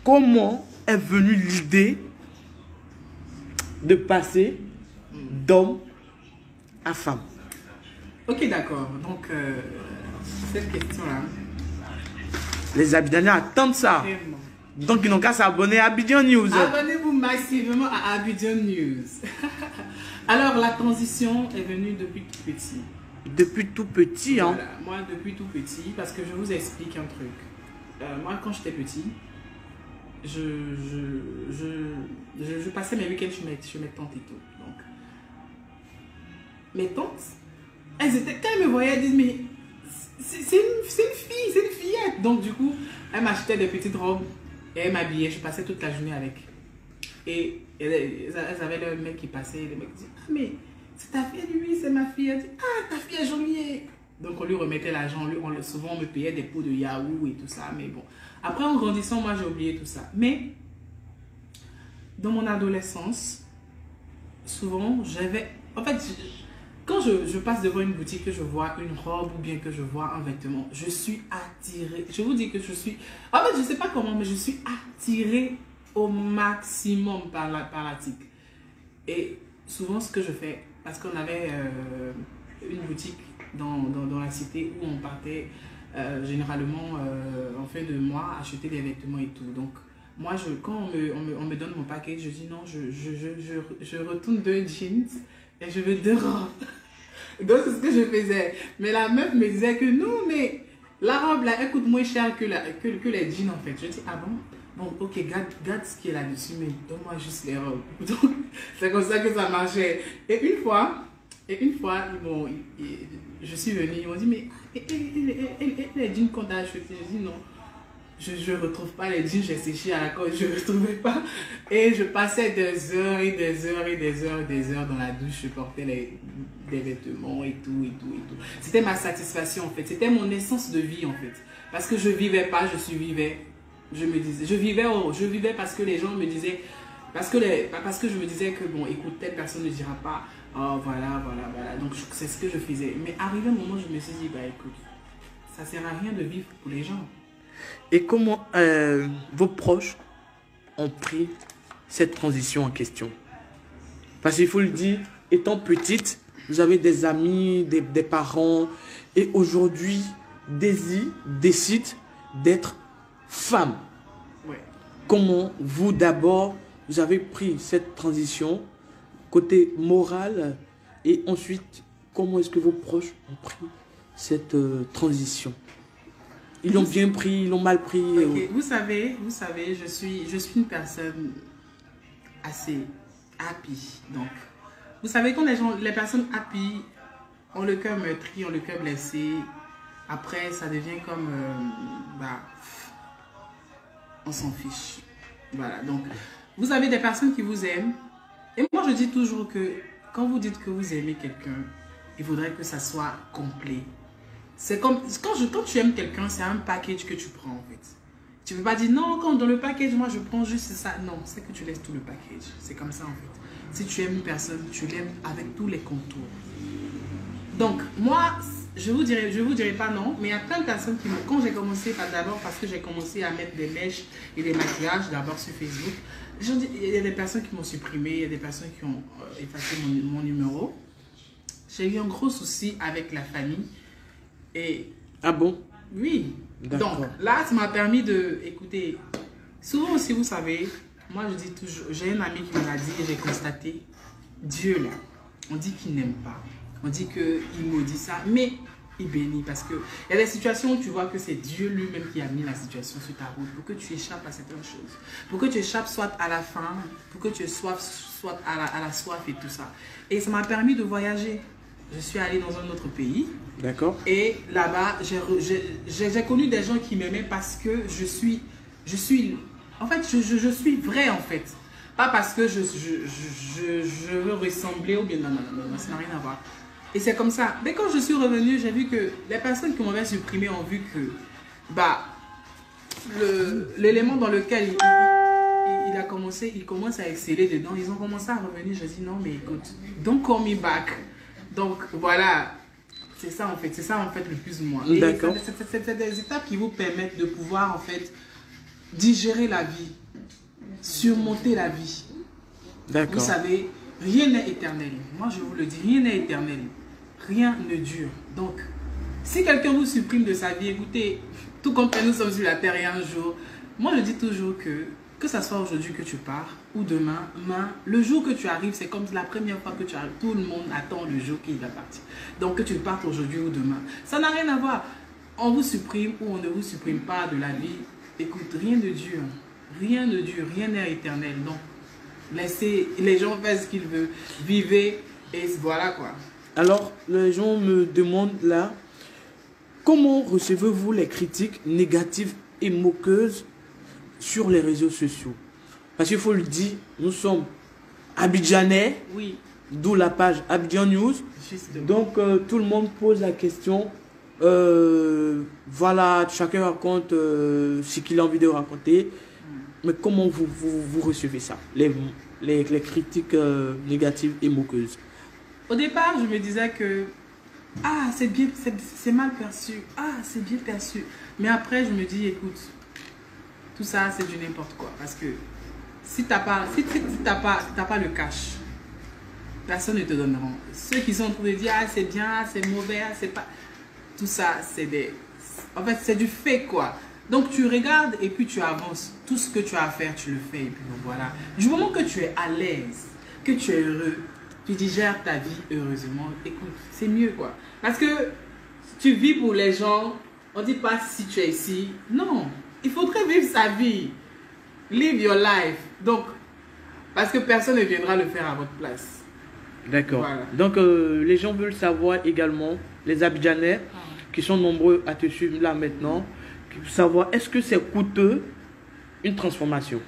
comment est venue l'idée de passer d'homme à femme? Ok, d'accord. Donc, cette question-là. Les Abidjanais attendent ça. Vraiment. Donc, ils n'ont qu'à s'abonner à Abidjan News. Abonnez-vous massivement à Abidjan News. Alors, la transition est venue depuis tout petit. Depuis tout petit, hein. Voilà, moi, depuis tout petit, parce que je vous explique un truc. Moi, quand j'étais petit, je passais mes week-ends chez mes tantes et tout. Donc, mes tantes, elles étaient, quand elles me voyaient, elles disent, mais c'est une fille, c'est une fillette. Donc, du coup, elles m'achetaient des petites robes et elles m'habillaient. Je passais toute la journée avec. Et elles avaient leur mec qui passait. Et le mec dit, ah, mais c'est ta fille, lui, c'est ma fille. Elle dit, ah, ta fille est jolie. Donc, on lui remettait l'argent. Souvent, on me payait des pots de yaourt et tout ça. Mais bon, après, en grandissant, moi, j'ai oublié tout ça. Mais, dans mon adolescence, souvent, j'avais... En fait, quand je passe devant une boutique, que je vois une robe ou bien que je vois un vêtement, je suis attirée. Je vous dis que je suis... En fait, je ne sais pas comment, mais je suis attirée au maximum par la tique. Et souvent, ce que je fais, parce qu'on avait une boutique dans la cité où on partait généralement en fin de mois acheter des vêtements et tout. Donc, moi, quand on me donne mon paquet, je dis non, je retourne 2 jeans et je veux 2 robes. Donc, c'est ce que je faisais. Mais la meuf me disait que non, mais la robe là, elle coûte moins cher que les jeans en fait. Je dis, ah bon? Bon, ok, garde ce qui est là-dessus, mais donne-moi juste les robes. Donc, c'est comme ça que ça marchait. Et une fois, je suis venue, ils m'ont dit, mais les jeans qu'on t'a achetés, je dis non. Je ne retrouve pas les jeans, j'ai séché à la corde, je ne retrouvais pas. Et je passais des heures et des heures et des heures et des heures dans la douche, je portais des vêtements et tout. C'était ma satisfaction en fait, c'était mon essence de vie en fait. Parce que je ne vivais pas, je survivais. Je vivais parce que les gens me disaient, parce que je me disais que bon, écoute, telle personne ne dira pas, oh voilà. Donc c'est ce que je faisais. Mais arrivé un moment, je me suis dit, bah écoute, ça ne sert à rien de vivre pour les gens. Et comment vos proches ont pris cette transition en question? Parce qu'il faut le dire, étant petite, vous avez des amis, des parents, et aujourd'hui, Daisy décide d'être femme. Ouais. Comment vous d'abord, vous avez pris cette transition côté moral, et ensuite, comment est-ce que vos proches ont pris cette transition? Ils l'ont bien pris, ils l'ont mal pris. Okay. Vous savez, je suis une personne assez happy. Donc, vous savez, quand les personnes happy ont le cœur meurtri, ont le cœur blessé, après, ça devient comme, on s'en fiche. Voilà, donc, vous avez des personnes qui vous aiment. Et moi, je dis toujours que quand vous dites que vous aimez quelqu'un, il faudrait que ça soit complet. C'est comme, quand tu aimes quelqu'un, c'est un package que tu prends en fait. Tu ne peux pas dire non, quand dans le package, moi je prends juste ça. Non, c'est que tu laisses tout le package. C'est comme ça en fait. Si tu aimes une personne, tu l'aimes avec tous les contours. Donc, moi, je vous dirais pas non, mais il y a plein de personnes qui m'ont... Quand j'ai commencé, d'abord parce que j'ai commencé à mettre des mèches et des maquillages, d'abord sur Facebook, il y a des personnes qui m'ont supprimé, il y a des personnes qui ont effacé mon numéro. J'ai eu un gros souci avec la famille. Et, ah bon? Oui. Donc là, ça m'a permis de... Écoutez, souvent aussi, vous savez, moi je dis toujours, j'ai un ami qui me l'a dit et j'ai constaté, Dieu là, on dit qu'il n'aime pas. On dit qu'il maudit ça, mais il bénit parce que il y a des situations où tu vois que c'est Dieu lui-même qui a mis la situation sur ta route pour que tu échappes à certaines choses. Pour que tu échappes soit à la faim, pour que tu sois soit à la soif et tout ça. Et ça m'a permis de voyager. Je suis allée dans un autre pays. D'accord. Et là-bas, j'ai connu des gens qui m'aimaient parce que je suis vrai en fait. Pas parce que je veux ressembler ou bien non, ça n'a rien à voir. Et c'est comme ça. Mais quand je suis revenue, j'ai vu que les personnes qui m'avaient supprimé ont vu que l'élément dans lequel il commence à exceller dedans, ils ont commencé à revenir. Je dis non mais écoute, don't call me back. Donc voilà, c'est ça en fait le plus ou moins. D'accord. C'est des étapes qui vous permettent de pouvoir en fait digérer la vie, surmonter la vie. D'accord. Vous savez, rien n'est éternel. Moi, je vous le dis, rien n'est éternel. Rien ne dure. Donc, si quelqu'un vous supprime de sa vie, écoutez, tout comme nous sommes sur la terre et un jour, moi je dis toujours que ça soit aujourd'hui que tu pars ou demain, le jour que tu arrives, c'est comme la première fois que tu arrives. Tout le monde attend le jour qu'il va partir. Donc, que tu partes aujourd'hui ou demain. Ça n'a rien à voir. On vous supprime ou on ne vous supprime pas de la vie. Écoute, rien ne dure. Rien ne dure. Rien n'est éternel. Donc, laissez les gens faire ce qu'ils veulent. Vivez et voilà quoi. Alors, les gens me demandent là, comment recevez-vous les critiques négatives et moqueuses sur les réseaux sociaux? Parce qu'il faut le dire, nous sommes abidjanais, Oui, d'où la page Abidjan News. justement. Donc, tout le monde pose la question. Voilà, chacun raconte ce qu'il a envie de raconter. Mais comment vous recevez ça, les critiques négatives et moqueuses? Au départ, je me disais que ah, c'est bien, c'est mal perçu. Ah, c'est bien perçu. Mais après, je me dis, écoute, tout ça, c'est du n'importe quoi. Parce que si t'as pas le cash, personne ne te donnera. Ceux qui sont en train de dire, ah, c'est bien, ah, c'est mauvais, ah, c'est pas... Tout ça, c'est des... En fait, c'est du fait, quoi. Donc, tu regardes et puis tu avances. Tout ce que tu as à faire, tu le fais. Et puis voilà. Du moment que tu es à l'aise, que tu es heureux, tu digères ta vie heureusement, écoute, c'est mieux quoi. Parce que tu vis pour les gens, on ne dit pas si tu es ici. Non, il faudrait vivre sa vie. Live your life. Donc, parce que personne ne viendra le faire à votre place. D'accord. Voilà. Donc, les gens veulent savoir également, les Abidjanais, qui sont nombreux à te suivre là maintenant, qui veulent savoir, est-ce que c'est coûteux une transformation?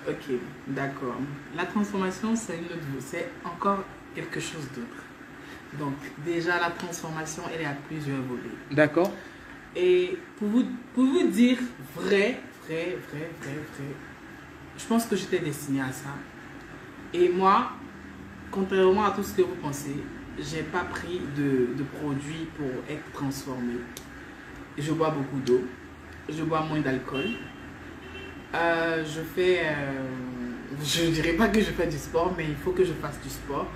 Ok, d'accord. La transformation, c'est encore quelque chose d'autre. Donc, déjà, la transformation, elle est à plusieurs volets. D'accord. Et pour vous dire vrai, je pense que j'étais destinée à ça. Et moi, contrairement à tout ce que vous pensez, j'ai pas pris de produits pour être transformé. Je bois beaucoup d'eau, je bois moins d'alcool. Je dirais pas que je fais du sport, mais il faut que je fasse du sport.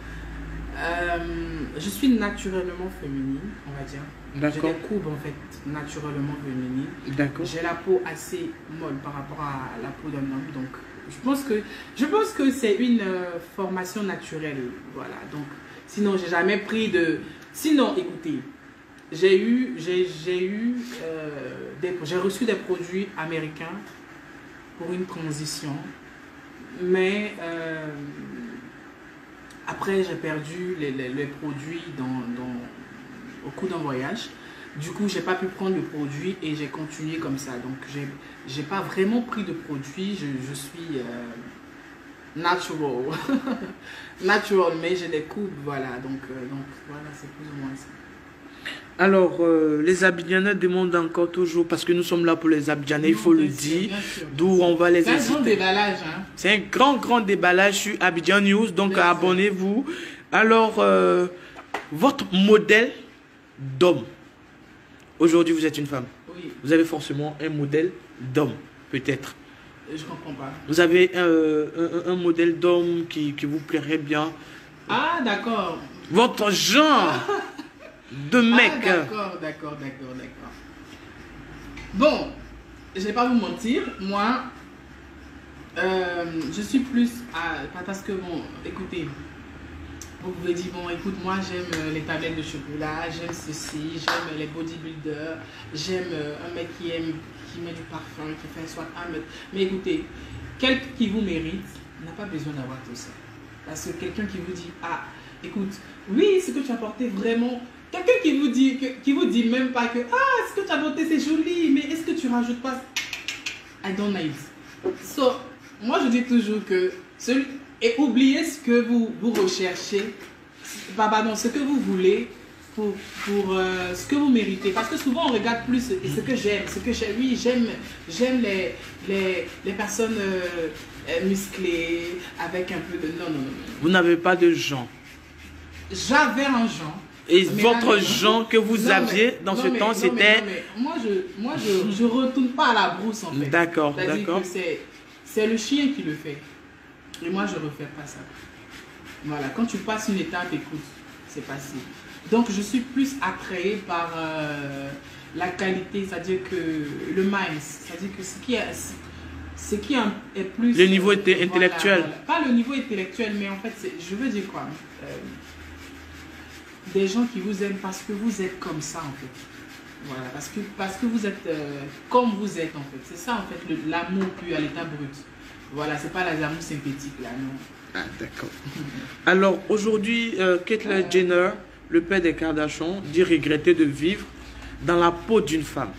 Je suis naturellement féminine, on va dire. J'ai des courbes en fait naturellement féminines. D'accord. J'ai la peau assez molle par rapport à la peau d'un homme, donc je pense que c'est une formation naturelle, voilà. Donc sinon j'ai jamais pris de. Sinon, écoutez, j'ai reçu des produits américains pour une transition, mais après j'ai perdu les produits au cours d'un voyage. Du coup, j'ai pas pu prendre le produit et j'ai continué comme ça. Donc, j'ai pas vraiment pris de produit. Je suis natural. Natural, mais j'ai des courbes, voilà. Donc voilà, c'est plus ou moins ça. Alors, les Abidjanais demandent encore toujours, parce que nous sommes là pour les Abidjanais, il faut le dire, d'où on va les inciter. C'est un grand déballage. Hein. C'est un grand déballage sur Abidjan News, donc abonnez-vous. Alors, votre modèle d'homme. Aujourd'hui, vous êtes une femme. Oui. Vous avez forcément un modèle d'homme, peut-être. Je comprends pas. Vous avez un modèle d'homme qui vous plairait bien. Ah, d'accord. Votre genre de mec. Ah, d'accord. Bon, je vais pas vous mentir. Moi, je suis plus parce que, bon, écoutez, vous pouvez dire, bon, écoute, moi j'aime les tablettes de chocolat, j'aime ceci, j'aime les bodybuilders, j'aime un mec qui met du parfum, qui fait soit un mec. Mais écoutez, quelqu'un qui vous mérite n'a pas besoin d'avoir tout ça. Parce que quelqu'un qui vous dit, ah, écoute, oui, ce que tu as porté vraiment. Quelqu'un qui vous dit même pas que, ah, ce que tu as porté c'est joli, mais est-ce que tu rajoutes pas? I don't like it. So, moi je dis toujours que et oubliez ce que vous recherchez, pardon, ce que vous voulez pour ce que vous méritez. Parce que souvent on regarde plus ce que j'aime, oui, j'aime les personnes musclées avec un peu de... Non. Vous n'avez pas de genre. J'avais un genre, Et Mais votre là, genre que vous non, aviez mais- dans non, ce mais- temps, non, c'était... mais moi, je retourne pas à la brousse, en fait. D'accord, C'est-à-dire d'accord. que c'est le chien qui le fait. Et moi, je refais pas ça. Voilà, quand tu passes une étape, écoute, c'est passé. Donc, je suis plus attirée par la qualité, c'est-à-dire que le mind, c'est-à-dire que ce qui est plus... Le niveau voilà, intellectuel. voilà. Pas le niveau intellectuel, mais en fait, je veux dire quoi des gens qui vous aiment parce que vous êtes comme ça, en fait. Voilà, parce que vous êtes comme vous êtes, en fait. C'est ça, en fait, l'amour pur à l'état brut. Voilà, c'est pas l'amour synthétique, là, non. Ah, d'accord. Alors, aujourd'hui, Caitlyn Jenner, le père des Kardashians, dit regretter de vivre dans la peau d'une femme.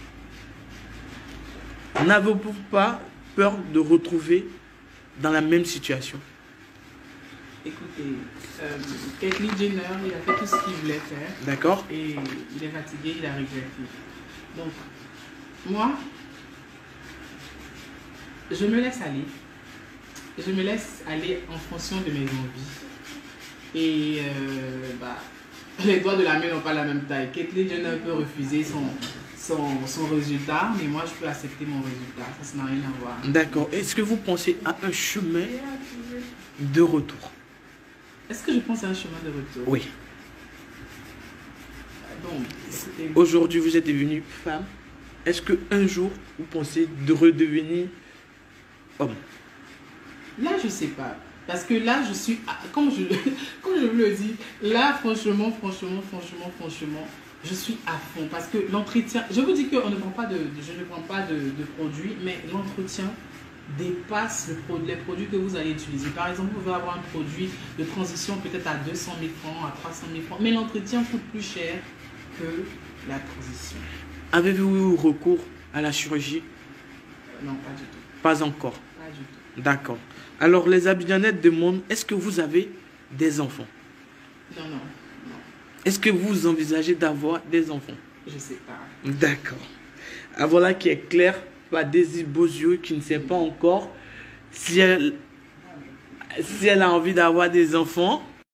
N'avez-vous pas peur de retrouver dans la même situation? Écoutez, Caitlyn Jenner, il a fait tout ce qu'il voulait faire. D'accord. Et il est fatigué, il a regretté. Donc, moi, je me laisse aller. Je me laisse aller en fonction de mes envies. Et les doigts de la main n'ont pas la même taille. Caitlyn Jenner peut refuser son résultat, mais moi, je peux accepter mon résultat. Ça n'a rien à voir. D'accord. Est-ce que vous pensez à un chemin de retour? Est-ce que je pense à un chemin de retour? Oui. Bon, écoutez, Aujourd'hui, vous êtes devenue femme. Est-ce qu'un jour, vous pensez de redevenir homme? là, je sais pas. Parce que là, je suis, comme je vous le dis, là, franchement, je suis à fond. Parce que l'entretien, je vous dis que je ne prends pas de produits, mais l'entretien dépasse les produits que vous allez utiliser. Par exemple, vous pouvez avoir un produit de transition peut-être à 200 000 francs, à 300 000 francs, mais l'entretien coûte plus cher que la transition. Avez-vous eu recours à la chirurgie? Non, pas du tout. Pas encore. Pas du tout. D'accord. Alors, les Abidjanettes demandent, est-ce que vous avez des enfants? Non, non, non. Est-ce que vous envisagez d'avoir des enfants? Je sais pas. D'accord. Ah, voilà qui est clair par Daisy Bozio qui ne sait pas encore si elle a envie d'avoir des enfants.